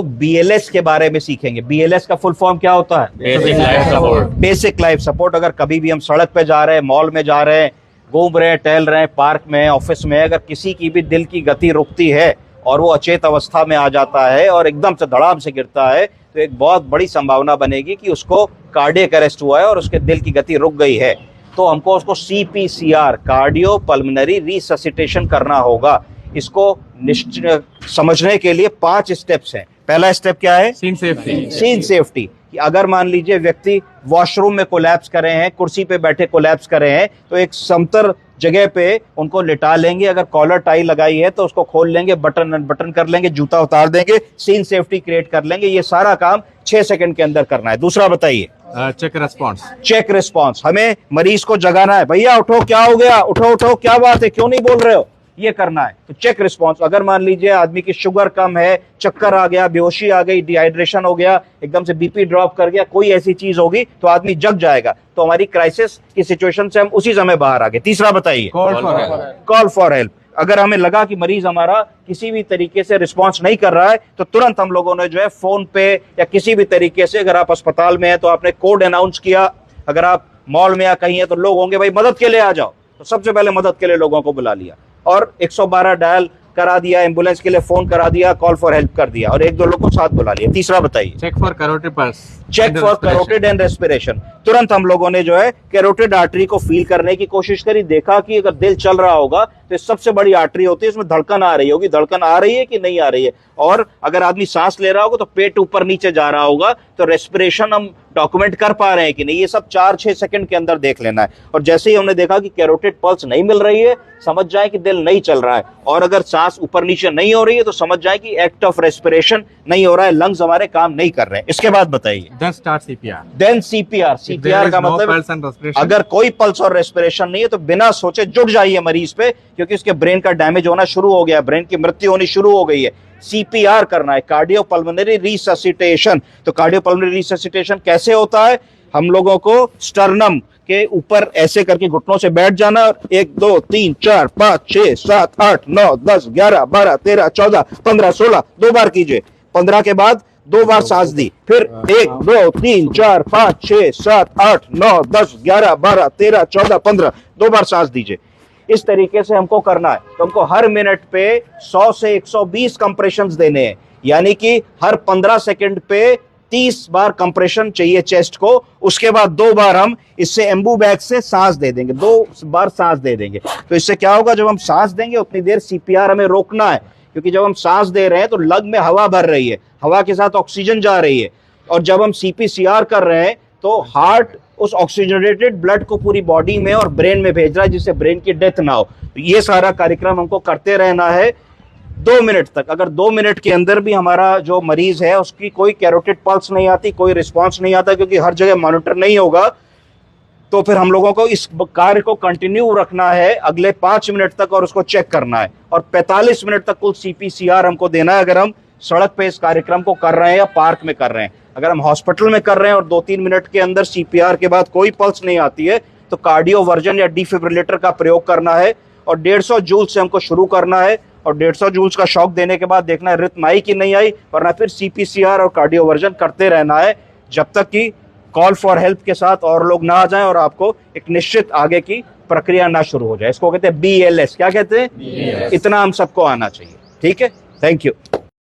BLS के बारे में सीखेंगे। BLS का फुल फॉर्म क्या होता है? Basic life support. Basic life support. अगर कभी भी हम सड़क पे जा रहे हैं, मॉल में जा रहे हैं, घूम रहे हैं, टहल रहे हैं, पार्क में, ऑफिस में, अगर किसी की भी दिल की गति रुकती है और वो अचेत अवस्था में आ जाता है और एकदम से धड़ाम से गिरता है, तो एक बहुत बड़ी संभावना बनेगी कि उसको कार्डियक अरेस्ट हुआ है और उसके दिल की गति रुक गई है। तो हमको उसको CPCR, कार्डियो पल्मोनरी रिससिटेशन करना होगा। इसको समझने के लिए 5 स्टेप्स हैं। पहला स्टेप क्या है? Scene safety. Scene safety. कि अगर मान लीजिए व्यक्ति वॉशरूम में कोलैप्स करे हैं, कुर्सी पे बैठे कोलैप्स करे हैं, तो एक समतल जगह पे उनको लिटा लेंगे। अगर कॉलर टाई लगाई है तो उसको खोल लेंगे, बटन अनबटन कर लेंगे, जूता उतार देंगे, सीन सेफ्टी क्रिएट कर लेंगे। ये सारा काम 6 सेकंड के अंदर करना है। दूसरा बताइए? Check response. Check response. हमें मरीज को जगाना है, भैया उठो, क्या हो गया, उठो उठो, क्या बात है, क्यों नहीं बोल रहे हो, ये करना है। तो चेक रिस्पॉन्स। अगर मान लीजिए आदमी की शुगर कम है, चक्कर आ गया, बेहोशी आ गई, डिहाइड्रेशन हो गया, एकदम से BP ड्रॉप कर गया, कोई ऐसी चीज होगी तो आदमी जग जाएगा, तो हमारी क्राइसिस की सिचुएशन से हम उसी समय बाहर आ गए। तीसरा बताइए? Call for help. अगर हमें लगा कि मरीज हमारा किसी भी तरीके से रिस्पॉन्स नहीं कर रहा है, तो तुरंत हम लोगों ने जो है फोन पे या किसी भी तरीके से, अगर आप अस्पताल में हैं तो आपने कोड अनाउंस किया, अगर आप मॉल में या कहीं है तो लोग होंगे भाई मदद के लिए आ जाओ, तो सबसे पहले मदद के लिए लोगों को बुला लिया और 112 डायल करा दिया, एम्बुलेंस के लिए फोन करा दिया, कॉल फॉर हेल्प कर दिया और 1-2 लोग को साथ बुला लिया। तीसरा बताइए? Check for carotid pulse. Check for carotid and respiration. तुरंत हम लोगों ने जो है कैरोटिड आर्टरी को फील करने की कोशिश करी, देखा कि अगर दिल चल रहा होगा तो सबसे बड़ी आर्टरी होती है, इसमें धड़कन आ रही होगी, धड़कन आ रही है कि नहीं आ रही है, और अगर आदमी सांस ले रहा होगा तो पेट ऊपर नीचे जा रहा होगा, तो रेस्पिरेशन हम डॉक्यूमेंट कर पा रहे हैं कि नहीं, ये सब 4-6 सेकंड के अंदर देख लेना है। और जैसे ही हमने देखा कि कैरोटिड पल्स नहीं मिल रही है, समझ जाए कि दिल नहीं चल रहा है, और अगर सांस ऊपर नीचे नहीं हो रही है तो समझ जाए कि एक्ट ऑफ रेस्पिरेशन नहीं हो रहा है, लंग्स हमारे काम नहीं कर रहे हैं। इसके बाद बताइए? Then start CPR। Then CPR। CPR का मतलब अगर कोई पल्स और रेस्पिरेशन नहीं है तो बिना सोचे जुट जाइए मरीज पे, क्योंकि उसके ब्रेन का डैमेज होना शुरू हो गया, ब्रेन की मृत्यु होनी शुरू हो गई है। CPR करना है, कार्डियो पल्मोनरी रिससिटेशन। तो कार्डियो पल्मोनरी रिससिटेशन कैसे होता है? हम लोगों को स्टर्नम के ऊपर ऐसे करके घुटनों से बैठ जाना और 1 2 3 4 5 6 7 8 9 10 11 12 13 14 15 16 2 बार कीजिए। 15 के बाद 2 बार सांस दी, फिर 1 2 3 4 5 6 7 8 9 10 11 12 13 14 15 2 बार सांस दीजिए। इस तरीके से हमको करना है। तो हमको हर मिनट पे 100 से 120 कंप्रेशंस देने हैं, यानी कि हर 15 सेकंड पे 30 बार कंप्रेशन चाहिए चेस्ट को। उसके बाद 2 बार हम इससे एम्बू बैग से सांस दे देंगे, 2 बार सांस दे देंगे। तो इससे क्या होगा, जब हम सांस देंगे उतनी देर CPR हमें रोकना है, क्योंकि जब हम सांस दे रहे हैं तो लंग में हवा भर रही है, हवा के साथ ऑक्सीजन जा रही है, और जब हम CPCR कर रहे हैं तो हार्ट उस ऑक्सीजनेटेड ब्लड को पूरी बॉडी में और ब्रेन में भेज रहा है, जिससे ब्रेन की डेथ ना हो। तो ये सारा कार्यक्रम हमको करते रहना है 2 मिनट तक। अगर 2 मिनट के अंदर भी हमारा जो मरीज है उसकी कोई कैरोटिड पल्स नहीं आती, कोई रिस्पांस नहीं आता, क्योंकि हर जगह मॉनिटर नहीं होगा, तो फिर हम लोगों को इस कार्य को कंटिन्यू रखना है अगले 5 मिनट तक और उसको चेक करना है, और 45 मिनट तक कुल CPCR हमको देना है अगर हम सड़क पे इस कार्यक्रम को कर रहे हैं या पार्क में कर रहे हैं। अगर हम हॉस्पिटल में कर रहे हैं और 2-3 मिनट के अंदर CPR के बाद कोई पल्स नहीं आती है, तो कार्डियो वर्जन या डिफिब्रिलेटर का प्रयोग करना है, और 150 जूल से हमको शुरू करना है, और 150 जूल्स का शॉक देने के बाद देखना है रिथम आई कि नहीं आई, वरना फिर CPCR और कार्डियो वर्जन करते रहना है जब तक कि कॉल फॉर हेल्प के साथ और लोग ना आ जाएं और आपको एक निश्चित आगे की प्रक्रिया ना शुरू हो जाए। इसको कहते हैं BLS। क्या कहते हैं? इतना हम सबको आना चाहिए। ठीक है, थैंक यू।